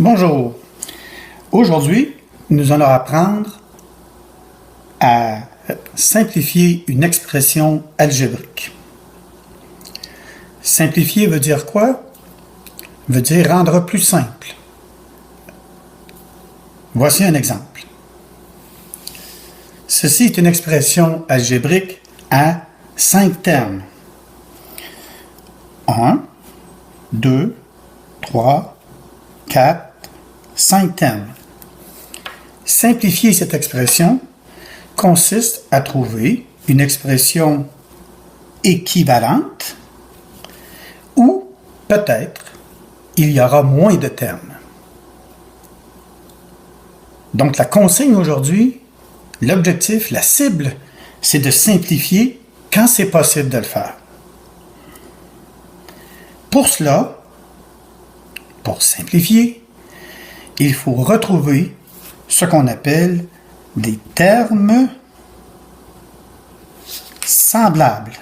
Bonjour. Aujourd'hui, nous allons apprendre à simplifier une expression algébrique. Simplifier veut dire quoi? Veut dire rendre plus simple. Voici un exemple. Ceci est une expression algébrique à 5 termes. 1, 2, 3, 4, 5 termes. Simplifier cette expression consiste à trouver une expression équivalente ou peut-être il y aura moins de termes. Donc la consigne aujourd'hui, l'objectif, la cible, c'est de simplifier quand c'est possible de le faire. Pour cela, pour simplifier, il faut retrouver ce qu'on appelle des termes semblables.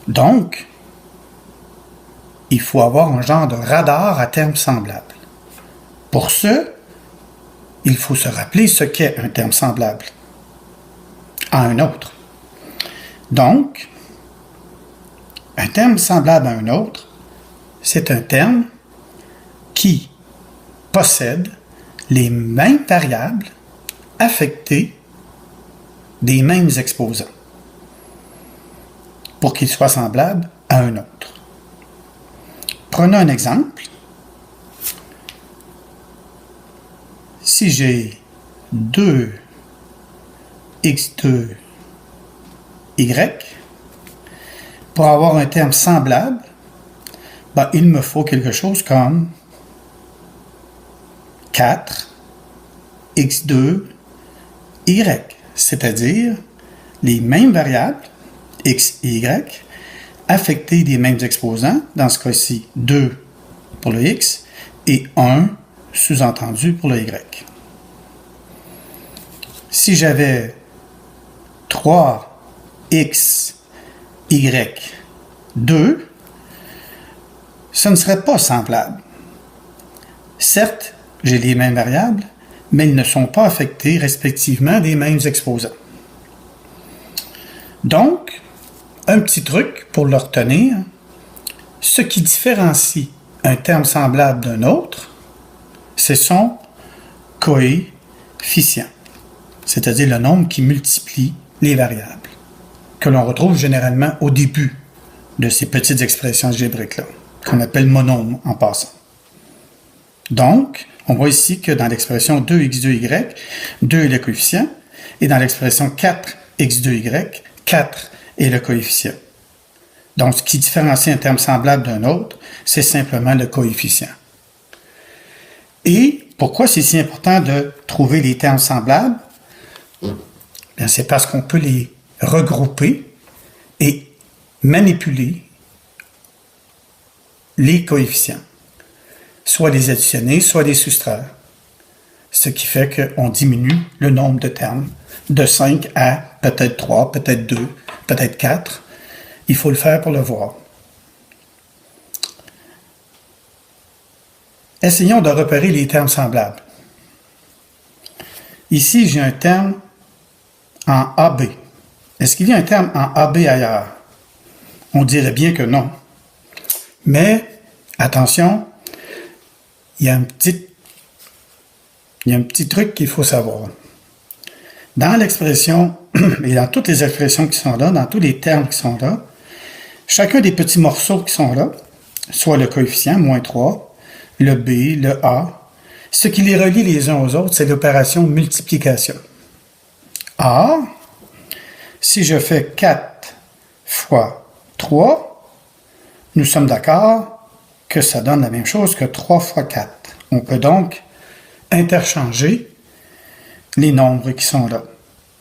Donc, il faut avoir un genre de radar à termes semblables. Pour ce, il faut se rappeler ce qu'est un terme semblable à un autre. Donc, un terme semblable à un autre, c'est un terme qui possède les mêmes variables affectées des mêmes exposants pour qu'il soit semblable à un autre. Prenons un exemple. Si j'ai 2x2y, pour avoir un terme semblable, il me faut quelque chose comme 4x2y, c'est-à-dire les mêmes variables, x et y, affectées des mêmes exposants, dans ce cas-ci 2 pour le x et 1 sous-entendu pour le y. Si j'avais 3x, y, 2, ce ne serait pas semblable. Certes, j'ai les mêmes variables, mais ils ne sont pas affectés respectivement des mêmes exposants. Donc, un petit truc pour le retenir, ce qui différencie un terme semblable d'un autre, c'est son coefficient, c'est-à-dire le nombre qui multiplie les variables, que l'on retrouve généralement au début de ces petites expressions algébriques-là, qu'on appelle monômes en passant. Donc, on voit ici que dans l'expression 2x2y, 2 est le coefficient, et dans l'expression 4x2y, 4 est le coefficient. Donc, ce qui différencie un terme semblable d'un autre, c'est simplement le coefficient. Et pourquoi c'est si important de trouver les termes semblables? Bien, c'est parce qu'on peut les regrouper et manipuler les coefficients, soit les additionner, soit les soustraire. Ce qui fait qu'on diminue le nombre de termes de 5 à peut-être 3, peut-être 2, peut-être 4. Il faut le faire pour le voir. Essayons de repérer les termes semblables. Ici, j'ai un terme en AB. Est-ce qu'il y a un terme en AB ailleurs? On dirait bien que non. Mais, attention, il y a un petit truc qu'il faut savoir. Dans l'expression, et dans toutes les expressions qui sont là, dans tous les termes qui sont là, chacun des petits morceaux qui sont là, soit le coefficient, moins 3, le B, le A, ce qui les relie les uns aux autres, c'est l'opération multiplication. A, si je fais 4 fois 3, nous sommes d'accord que ça donne la même chose que 3 fois 4. On peut donc interchanger les nombres qui sont là.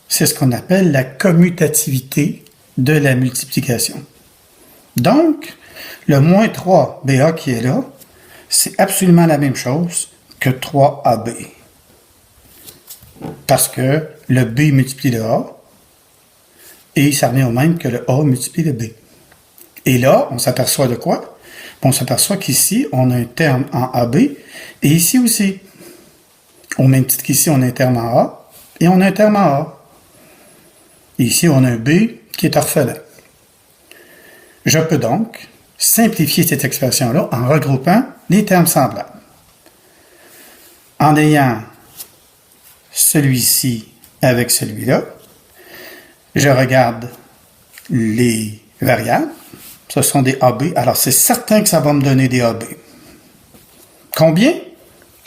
C'est ce qu'on appelle la commutativité de la multiplication. Donc, le moins 3BA qui est là, c'est absolument la même chose que 3AB. Parce que le B multiplie le A, et ça revient au même que le A multiplie le B. Et là, on s'aperçoit de quoi? On s'aperçoit qu'ici, on a un terme en AB, et ici aussi. Au même titre qu'ici, on a un terme en A, et on a un terme en A. Et ici, on a un B qui est orphelin. Je peux donc simplifier cette expression-là en regroupant les termes semblables. En ayant celui-ci avec celui-là, je regarde les variables. Ce sont des AB. Alors, c'est certain que ça va me donner des AB. Combien?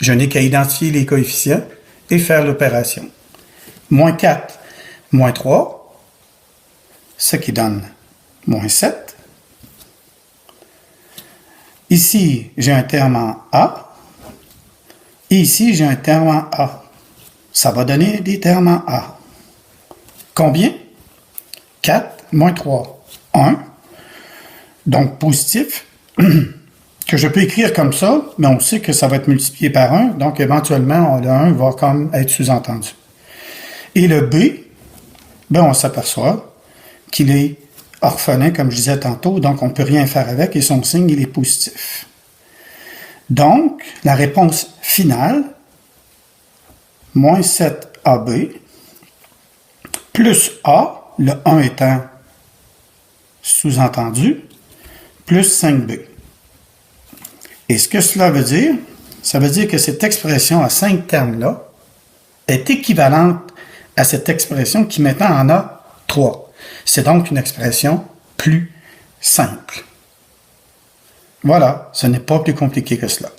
Je n'ai qu'à identifier les coefficients et faire l'opération. Moins 4, moins 3, ce qui donne moins 7. Ici, j'ai un terme en A. Et ici, j'ai un terme en A. Ça va donner des termes en A. Combien? 4 moins 3, 1. Donc, positif, que je peux écrire comme ça, mais on sait que ça va être multiplié par 1. Donc, éventuellement, le 1 va comme être sous-entendu. Et le B, ben, on s'aperçoit qu'il est orphelin, comme je disais tantôt, donc on ne peut rien faire avec, et son signe, il est positif. Donc, la réponse finale, moins 7AB, plus A, le 1 étant sous-entendu, plus 5B. Et ce que cela veut dire, ça veut dire que cette expression à 5 termes-là est équivalente à cette expression qui maintenant en a 3. C'est donc une expression plus simple. Voilà, ce n'est pas plus compliqué que cela.